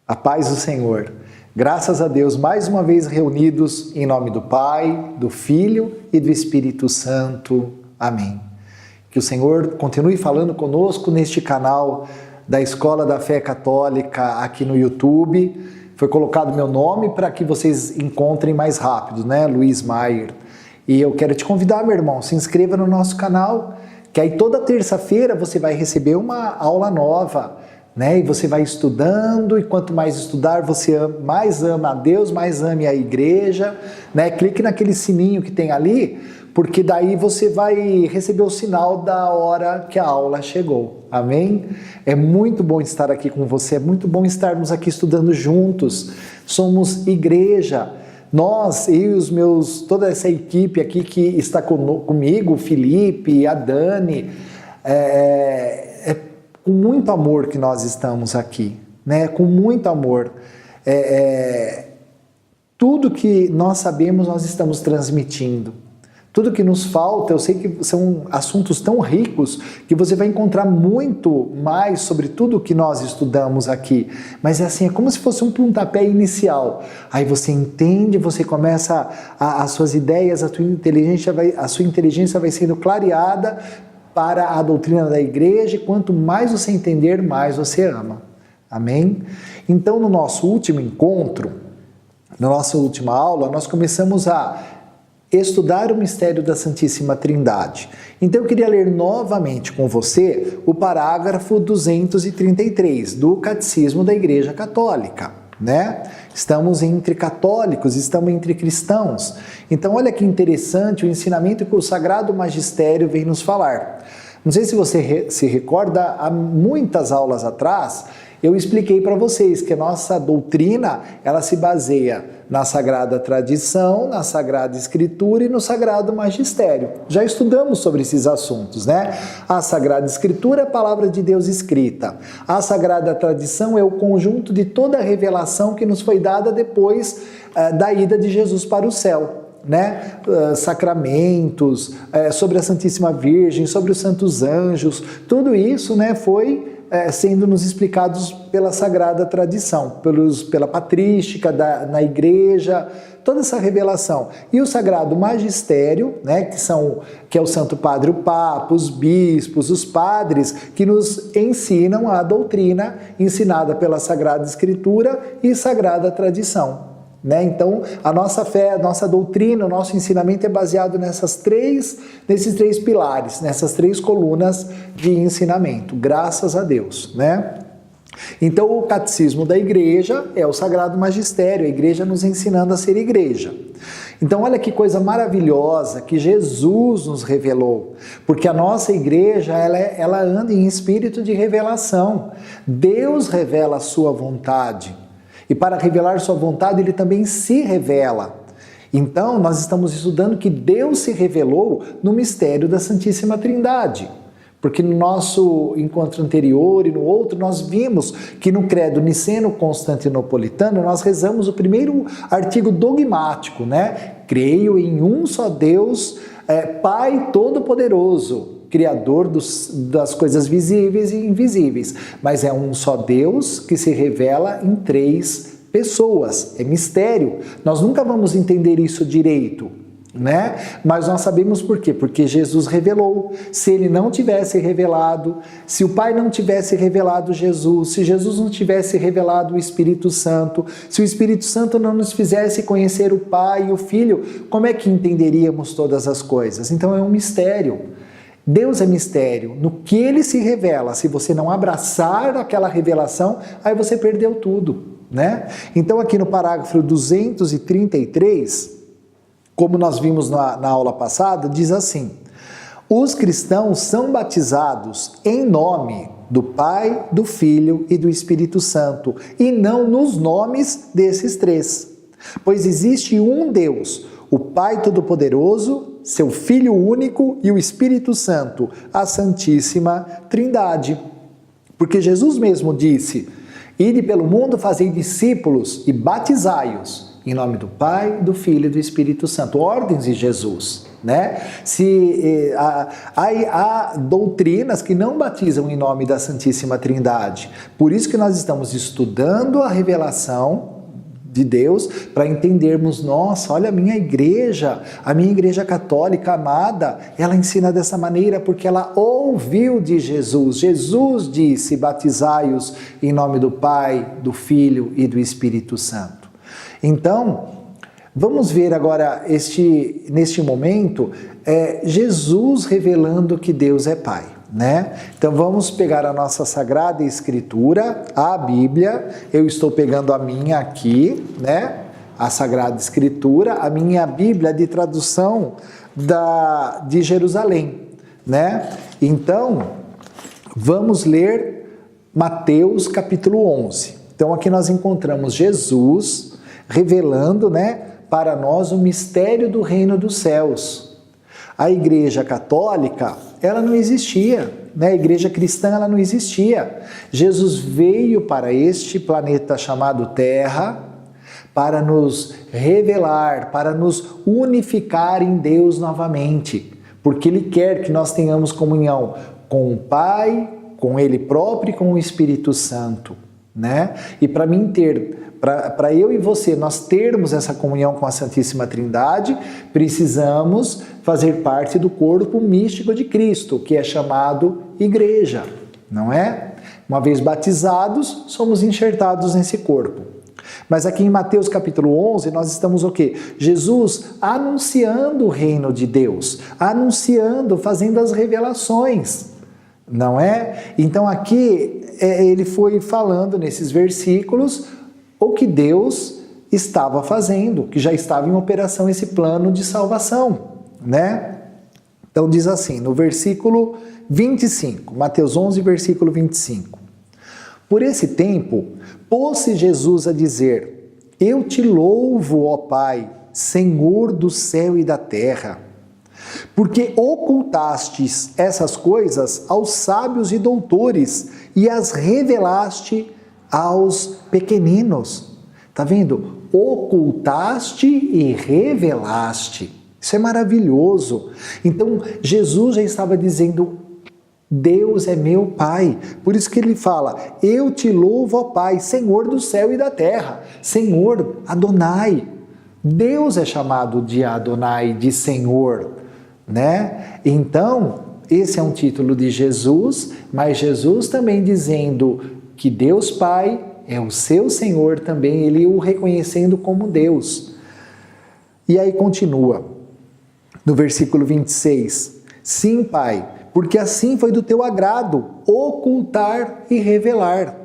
A paz do Senhor. Graças a Deus, mais uma vez reunidos em nome do Pai, do Filho e do Espírito Santo. Amém. Que o Senhor continue falando conosco neste canal da Escola da Fé Católica aqui no YouTube. Foi colocado meu nome para que vocês encontrem mais rápido, né? Luiz Maier. E eu quero te convidar, meu irmão, se inscreva no nosso canal, que aí toda terça-feira você vai receber uma aula nova, né? E você vai estudando, e quanto mais estudar, você mais ama a Deus, mais ame a igreja, né? Clique naquele sininho que tem ali, porque daí você vai receber o sinal da hora que a aula chegou. Amém? É muito bom estar aqui com você, é muito bom estarmos aqui estudando juntos. Somos igreja. Nós, eu e os meus, toda essa equipe aqui que está comigo, o Felipe, a Dani, com muito amor que nós estamos aqui, né? Com muito amor. Tudo que nós sabemos, nós estamos transmitindo. Tudo que nos falta, eu sei que são assuntos tão ricos que você vai encontrar muito mais sobre tudo que nós estudamos aqui. Mas é assim, é como se fosse um pontapé inicial. Aí você entende, você começa, as suas ideias, a sua inteligência vai sendo clareada para a doutrina da igreja, e quanto mais você entender, mais você ama. Amém? Então, no nosso último encontro, na nossa última aula, nós começamos a estudar o mistério da Santíssima Trindade. Então, eu queria ler novamente com você o parágrafo 233 do Catecismo da Igreja Católica, né? Estamos entre católicos, estamos entre cristãos. Então, olha que interessante o ensinamento que o Sagrado Magistério vem nos falar. Não sei se você se recorda, há muitas aulas atrás, eu expliquei para vocês que a nossa doutrina, ela se baseia na Sagrada Tradição, na Sagrada Escritura e no Sagrado Magistério. Já estudamos sobre esses assuntos, né? A Sagrada Escritura é a palavra de Deus escrita. A Sagrada Tradição é o conjunto de toda a revelação que nos foi dada depois da ida de Jesus para o céu, né? Sacramentos, sobre a Santíssima Virgem, sobre os santos anjos, tudo isso, né, foi sendo nos explicados pela Sagrada Tradição, pela patrística na igreja, toda essa revelação. E o Sagrado Magistério, né, que é o Santo Padre, o Papa, os bispos, os padres, que nos ensinam a doutrina ensinada pela Sagrada Escritura e Sagrada Tradição. Né? Então, a nossa fé, a nossa doutrina, o nosso ensinamento é baseado nesses três pilares, nessas três colunas de ensinamento, graças a Deus, né? Então, o Catecismo da Igreja é o Sagrado Magistério, a Igreja nos ensinando a ser igreja. Então, olha que coisa maravilhosa que Jesus nos revelou, porque a nossa igreja, ela anda em espírito de revelação. Deus revela a sua vontade. E para revelar sua vontade, ele também se revela. Então, nós estamos estudando que Deus se revelou no mistério da Santíssima Trindade. Porque no nosso encontro anterior e no outro, nós vimos que no credo niceno-constantinopolitano, nós rezamos o primeiro artigo dogmático, né? Creio em um só Deus, Pai Todo-Poderoso, Criador das coisas visíveis e invisíveis, mas é um só Deus que se revela em três pessoas, é mistério. Nós nunca vamos entender isso direito, né? Mas nós sabemos por quê? Porque Jesus revelou. Se ele não tivesse revelado, se o Pai não tivesse revelado Jesus, se Jesus não tivesse revelado o Espírito Santo, se o Espírito Santo não nos fizesse conhecer o Pai e o Filho, como é que entenderíamos todas as coisas? Então é um mistério. Deus é mistério, no que ele se revela. Se você não abraçar aquela revelação, aí você perdeu tudo, né? Então aqui no parágrafo 233, como nós vimos na aula passada, diz assim: os cristãos são batizados em nome do Pai, do Filho e do Espírito Santo, e não nos nomes desses três. Pois existe um Deus, o Pai Todo-Poderoso, seu Filho único e o Espírito Santo, a Santíssima Trindade. Porque Jesus mesmo disse: ide pelo mundo, fazei discípulos e batizai-os, em nome do Pai, do Filho e do Espírito Santo. Ordens de Jesus, né? Há doutrinas que não batizam em nome da Santíssima Trindade. Por isso que nós estamos estudando a revelação de Deus, para entendermos, nossa, olha a minha igreja católica amada, ela ensina dessa maneira porque ela ouviu de Jesus. Jesus disse, batizai-os em nome do Pai, do Filho e do Espírito Santo. Então, vamos ver agora, neste momento, Jesus revelando que Deus é Pai. Né? Então vamos pegar a nossa Sagrada Escritura, a Bíblia. Eu estou pegando a minha aqui, né? A Sagrada Escritura, a minha Bíblia de tradução de Jerusalém, né? Então vamos ler Mateus capítulo 11. Então aqui nós encontramos Jesus revelando, né, para nós o mistério do reino dos céus. A Igreja Católica, ela não existia, né? A Igreja Cristã, ela não existia. Jesus veio para este planeta chamado Terra para nos revelar, para nos unificar em Deus novamente, porque Ele quer que nós tenhamos comunhão com o Pai, com Ele próprio e com o Espírito Santo, né? E para eu e você, nós termos essa comunhão com a Santíssima Trindade, precisamos fazer parte do corpo místico de Cristo, que é chamado Igreja, não é? Uma vez batizados, somos enxertados nesse corpo. Mas aqui em Mateus capítulo 11, nós estamos o quê? Jesus anunciando o reino de Deus, anunciando, fazendo as revelações, não é? Então aqui ele foi falando nesses versículos o que Deus estava fazendo, que já estava em operação esse plano de salvação, né? Então diz assim, no versículo 25, Mateus 11, versículo 25. Por esse tempo, pôs-se Jesus a dizer, eu te louvo, ó Pai, Senhor do céu e da terra, porque ocultastes essas coisas aos sábios e doutores e as revelaste aos pequeninos. Tá vendo? Ocultaste e revelaste. Isso é maravilhoso. Então, Jesus já estava dizendo, Deus é meu Pai. Por isso que ele fala, eu te louvo, ó Pai, Senhor do céu e da terra. Senhor, Adonai. Deus é chamado de Adonai, de Senhor, né? Então, esse é um título de Jesus, mas Jesus também dizendo que Deus Pai é o seu Senhor também, ele o reconhecendo como Deus. E aí continua, no versículo 26, sim, Pai, porque assim foi do teu agrado ocultar e revelar.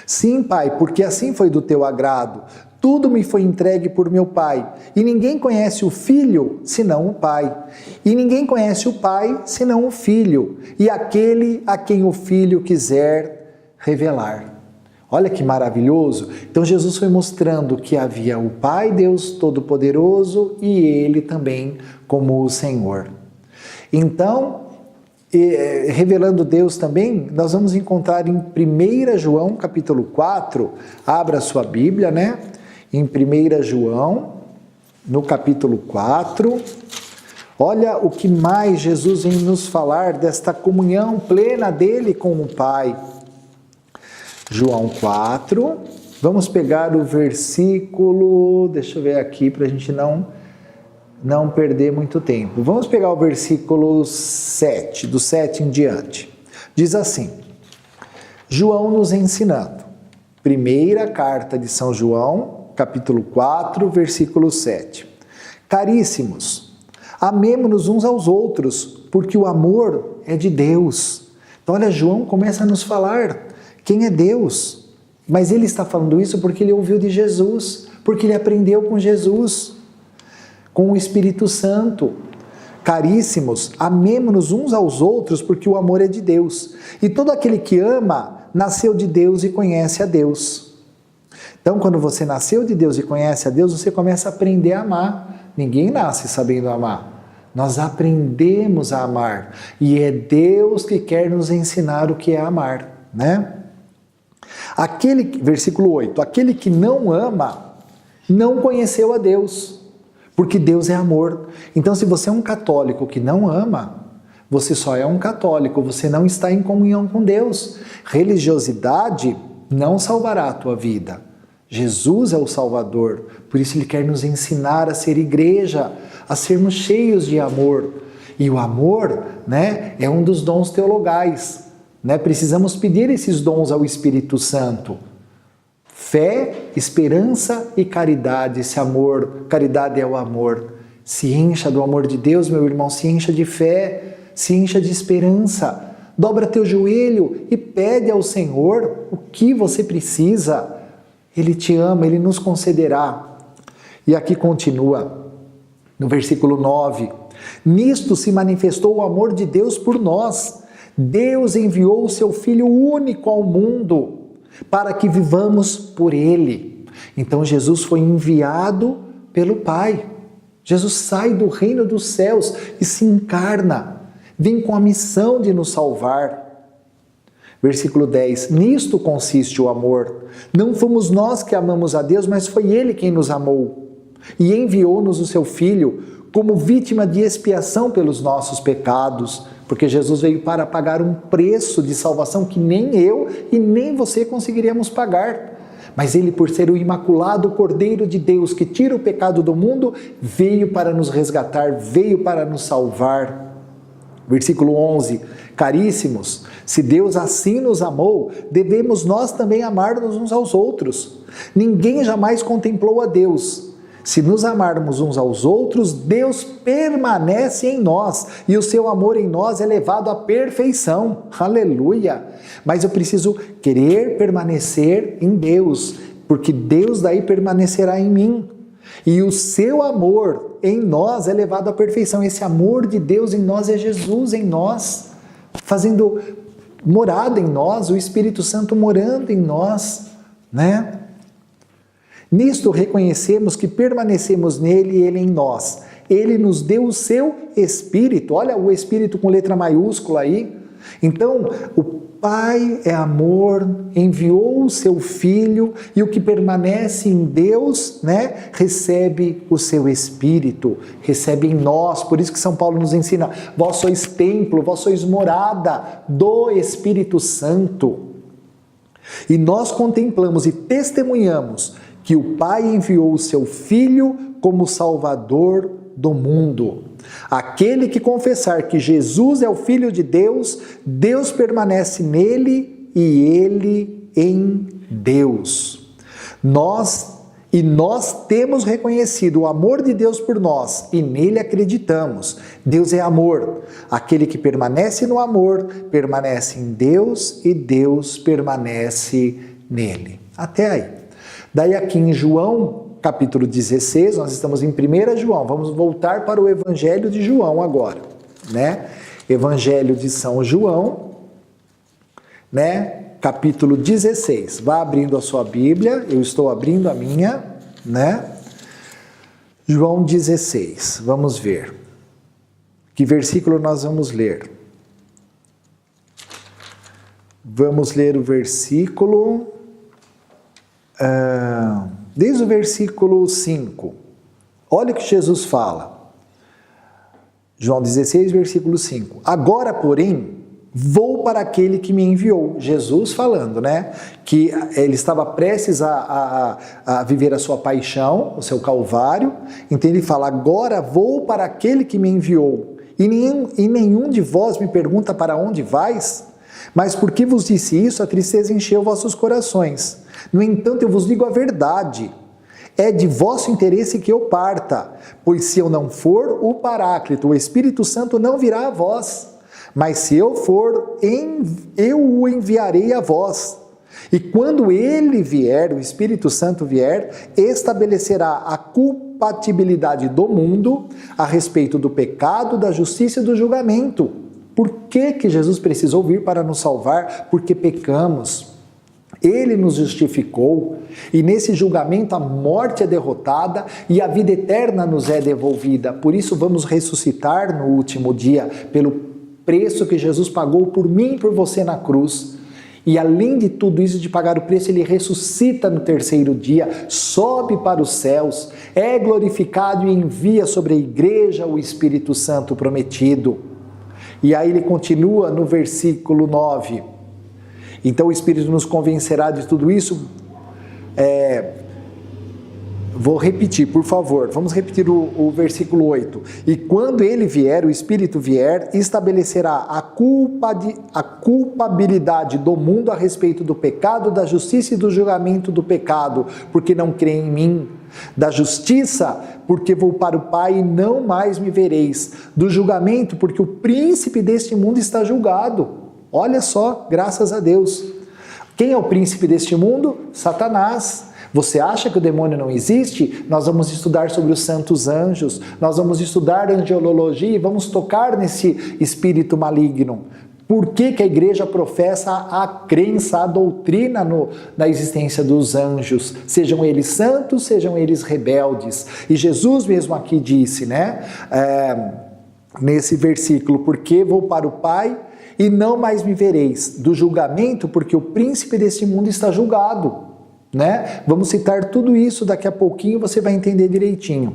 Sim, Pai, porque assim foi do teu agrado, tudo me foi entregue por meu Pai, e ninguém conhece o Filho senão o Pai, e ninguém conhece o Pai senão o Filho, e aquele a quem o Filho quiser revelar. Olha que maravilhoso! Então Jesus foi mostrando que havia o Pai Deus Todo-Poderoso e Ele também como o Senhor. Então, revelando Deus também, nós vamos encontrar em 1 João capítulo 4, abra sua Bíblia, né? Em 1 João, no capítulo 4, olha o que mais Jesus vem nos falar desta comunhão plena dele com o Pai. João 4, vamos pegar o versículo, deixa eu ver aqui para a gente não perder muito tempo. Vamos pegar o versículo 7, do 7 em diante. Diz assim, João nos ensinando, primeira carta de São João, capítulo 4, versículo 7. Caríssimos, amemo-nos uns aos outros, porque o amor é de Deus. Então olha, João começa a nos falar quem é Deus, mas ele está falando isso porque ele ouviu de Jesus, porque ele aprendeu com Jesus, com o Espírito Santo. Caríssimos, amemo-nos uns aos outros porque o amor é de Deus. E todo aquele que ama, nasceu de Deus e conhece a Deus. Então, quando você nasceu de Deus e conhece a Deus, você começa a aprender a amar. Ninguém nasce sabendo amar. Nós aprendemos a amar. E é Deus que quer nos ensinar o que é amar, né? Versículo 8, aquele que não ama, não conheceu a Deus, Porque Deus é amor. Então, se você é um católico que não ama, você só é um católico, você não está em comunhão com Deus. Religiosidade não salvará a tua vida. Jesus é o Salvador, por isso Ele quer nos ensinar a ser igreja, a sermos cheios de amor. E o amor, né, é um dos dons teologais. Né? Precisamos pedir esses dons ao Espírito Santo. Fé, esperança e caridade. Esse amor, caridade é o amor. Se encha do amor de Deus, meu irmão, se encha de fé, se encha de esperança. Dobra teu joelho e pede ao Senhor o que você precisa. Ele te ama, Ele nos concederá. E aqui continua, no versículo 9. Nisto se manifestou o amor de Deus por nós. Deus enviou o seu Filho único ao mundo para que vivamos por Ele. Então Jesus foi enviado pelo Pai. Jesus sai do reino dos céus e se encarna. Vem com a missão de nos salvar. Versículo 10. Nisto consiste o amor. Não fomos nós que amamos a Deus, mas foi Ele quem nos amou. E enviou-nos o seu Filho como vítima de expiação pelos nossos pecados. Porque Jesus veio para pagar um preço de salvação que nem eu e nem você conseguiríamos pagar. Mas Ele, por ser o imaculado Cordeiro de Deus que tira o pecado do mundo, veio para nos resgatar, veio para nos salvar. Versículo 11. Caríssimos, se Deus assim nos amou, devemos nós também amar-nos uns aos outros. Ninguém jamais contemplou a Deus. Se nos amarmos uns aos outros, Deus permanece em nós e o seu amor em nós é levado à perfeição. Aleluia! Mas eu preciso querer permanecer em Deus, porque Deus daí permanecerá em mim. E o seu amor em nós é levado à perfeição. Esse amor de Deus em nós é Jesus em nós, fazendo morada em nós, o Espírito Santo morando em nós, né? Nisto reconhecemos que permanecemos nele e ele em nós. Ele nos deu o seu Espírito. Olha o Espírito com letra maiúscula aí. Então, o Pai é amor, enviou o seu Filho e o que permanece em Deus, né, recebe o seu Espírito, recebe em nós. Por isso que São Paulo nos ensina, vós sois templo, vós sois morada do Espírito Santo. E nós contemplamos e testemunhamos que o Pai enviou o seu Filho como Salvador do mundo. Aquele que confessar que Jesus é o Filho de Deus, Deus permanece nele e ele em Deus. Nós temos reconhecido o amor de Deus por nós e nele acreditamos. Deus é amor. Aquele que permanece no amor, permanece em Deus e Deus permanece nele. Até aí. Daí aqui em João, capítulo 16, nós estamos em 1 João, vamos voltar para o Evangelho de João agora, né? Evangelho de São João, né? Capítulo 16, vá abrindo a sua Bíblia, eu estou abrindo a minha, né? João 16, vamos ver. Que versículo nós vamos ler? Vamos ler o versículo... desde o versículo 5, olha o que Jesus fala, João 16, versículo 5, agora, porém, vou para aquele que me enviou, Jesus falando, né, que ele estava prestes a viver a sua paixão, o seu calvário, então ele fala, agora vou para aquele que me enviou, e nenhum de vós me pergunta para onde vais, mas porque vos disse isso, a tristeza encheu vossos corações. No entanto, eu vos digo a verdade, é de vosso interesse que eu parta, pois se eu não for, o Paráclito, o Espírito Santo não virá a vós, mas se eu for, eu o enviarei a vós. E quando ele vier, o Espírito Santo vier, estabelecerá a compatibilidade do mundo a respeito do pecado, da justiça e do julgamento. Por que Jesus precisou vir para nos salvar? Porque pecamos. Ele nos justificou e nesse julgamento a morte é derrotada e a vida eterna nos é devolvida. Por isso vamos ressuscitar no último dia, pelo preço que Jesus pagou por mim e por você na cruz. E além de tudo isso, de pagar o preço, ele ressuscita no terceiro dia, sobe para os céus, é glorificado e envia sobre a igreja o Espírito Santo prometido. E aí ele continua no versículo 9. Então o Espírito nos convencerá de tudo isso. Vou repetir, por favor. Vamos repetir o versículo 8. E quando ele vier, o Espírito vier, estabelecerá a culpabilidade do mundo a respeito do pecado, da justiça e do julgamento do pecado, porque não crê em mim. Da justiça, porque vou para o Pai e não mais me vereis. Do julgamento, porque o príncipe deste mundo está julgado. Olha só, graças a Deus. Quem é o príncipe deste mundo? Satanás. Você acha que o demônio não existe? Nós vamos estudar sobre os santos anjos, nós vamos estudar angelologia e vamos tocar nesse espírito maligno. Por que que a igreja professa a crença, a doutrina na existência dos anjos? Sejam eles santos, sejam eles rebeldes. E Jesus mesmo aqui disse, né? Nesse versículo, porque vou para o Pai e não mais me vereis. Do julgamento, porque o príncipe desse mundo está julgado. Né? Vamos citar tudo isso daqui a pouquinho, você vai entender direitinho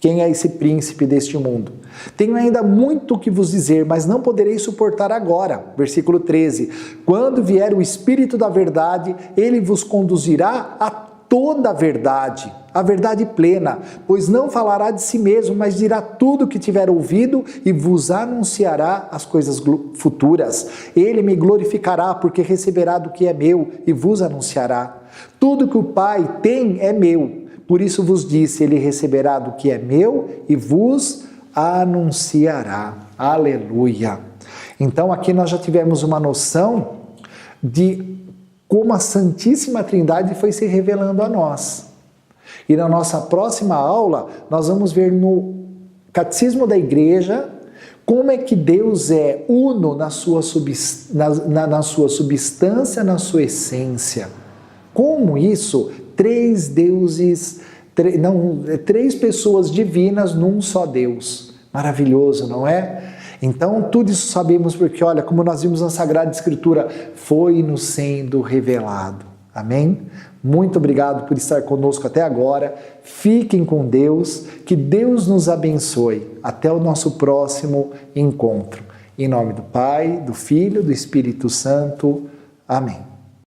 quem é esse príncipe deste mundo. Tenho ainda muito o que vos dizer, mas não poderei suportar agora. Versículo 13. Quando vier o Espírito da verdade, ele vos conduzirá a toda a verdade plena, pois não falará de si mesmo, mas dirá tudo o que tiver ouvido e vos anunciará as coisas futuras. Ele me glorificará, porque receberá do que é meu e vos anunciará. Tudo que o Pai tem é meu, por isso vos disse, ele receberá do que é meu e vos anunciará. Aleluia! Então aqui nós já tivemos uma noção de como a Santíssima Trindade foi se revelando a nós. E na nossa próxima aula, nós vamos ver no Catecismo da Igreja como é que Deus é uno na sua substância, na sua essência. Como isso? Três deuses, três pessoas divinas num só Deus. Maravilhoso, não é? Então, tudo isso sabemos porque, olha, como nós vimos na Sagrada Escritura, foi nos sendo revelado. Amém? Muito obrigado por estar conosco até agora. Fiquem com Deus, que Deus nos abençoe. Até o nosso próximo encontro. Em nome do Pai, do Filho, do Espírito Santo. Amém.